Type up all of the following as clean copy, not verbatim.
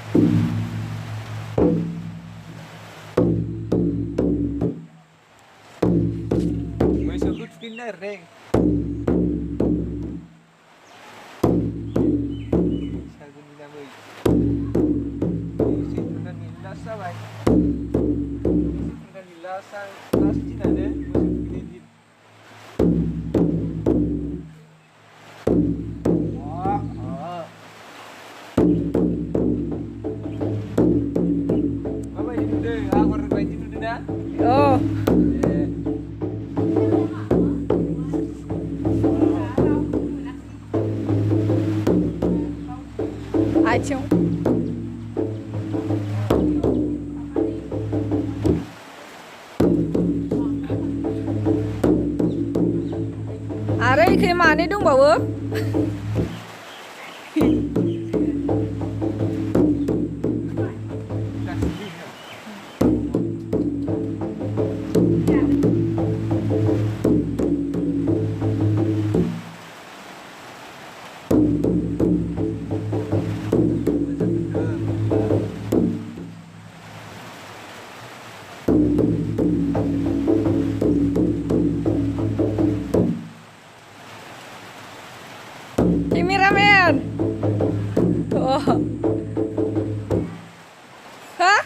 Mới số good spinner reng. Sagun nila mo. Isip na nila sa bay. Isip na nila sa last din na din. Musik pinindit. Mama ini deh, aku rebahin itu dah. Oh. Acung. Are ikhai mane dongbawo? Kameramen. Oh. Hah?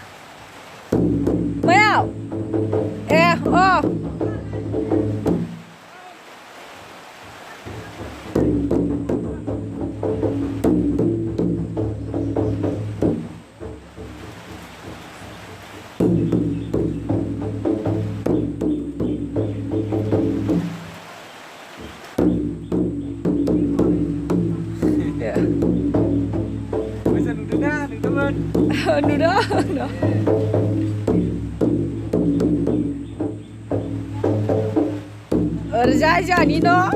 Mau? Oh. Ya. Bisa duduk dah, duduk teman. Udah. Orja ni no.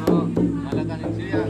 Oh, malah kan itu ya.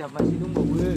Siapa sih nunggu gue?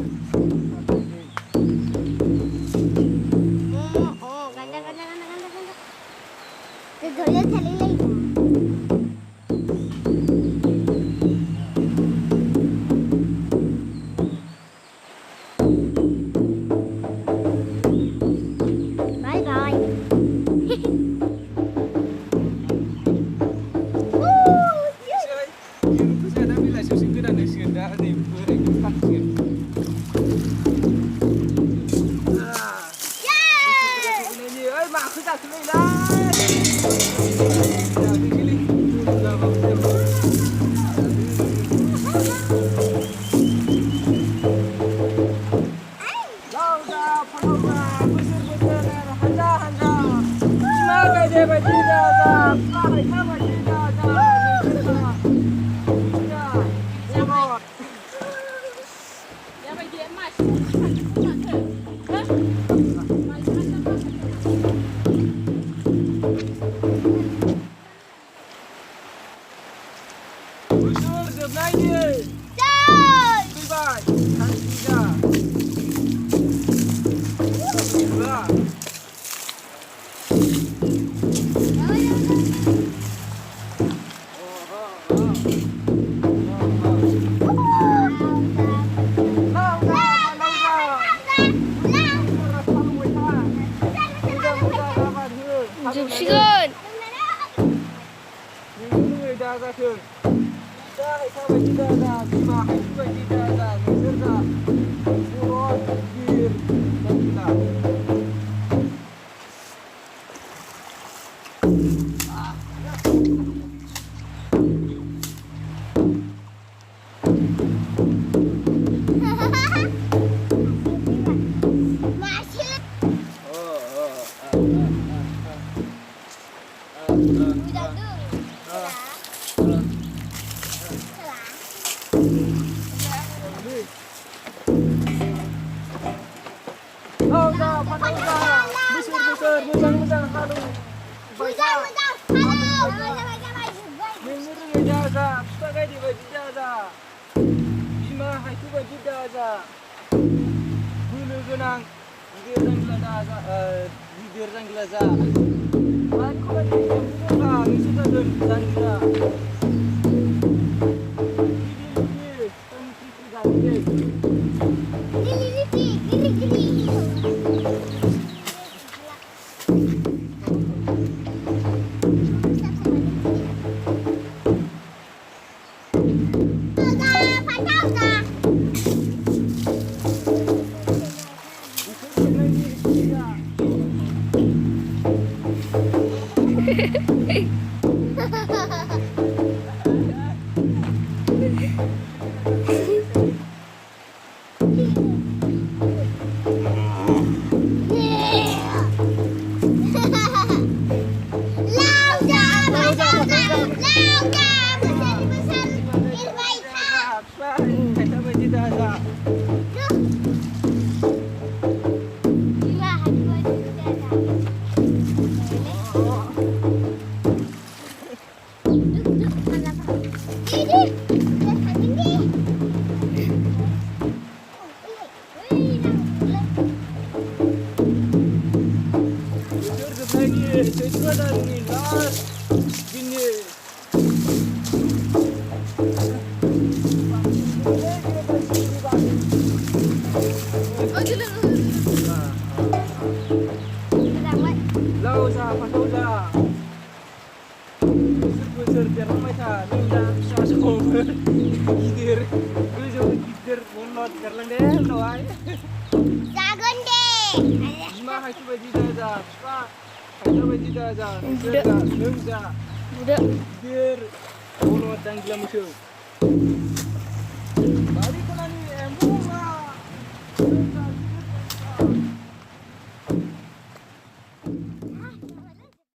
जोबसिगोन नोंसोर दाजाथों दा हायथा बायदि दाजा बिमा हायथु बायदि दाजा नोंसोर दा बर' गिदिर जांगिला मोजां हालेव नोंनो रोङै दाजा बिफा गायदे बायदि दाजा बिमा हायथु बायदि दाजा बोलो गोनां गिदिर जांगिला दाजा गिदिर जांगिला जा मानखौ बायदि रोङा नोंसोर जागोन जांगिला गिदिर गिदिर जागोन Lau sa pasau da बोसोर देरलांबाय था नों दा फिसा समाव गिदिर गोजौ गिदिर उन्नत देरलांदे उनावहाय जागोन दे बिमा हायथु बायदि दाजा बिफा हायथा बायदि दाजा नोंसोर जा नों जा गिदिर उन्नत जांगिला मोसौ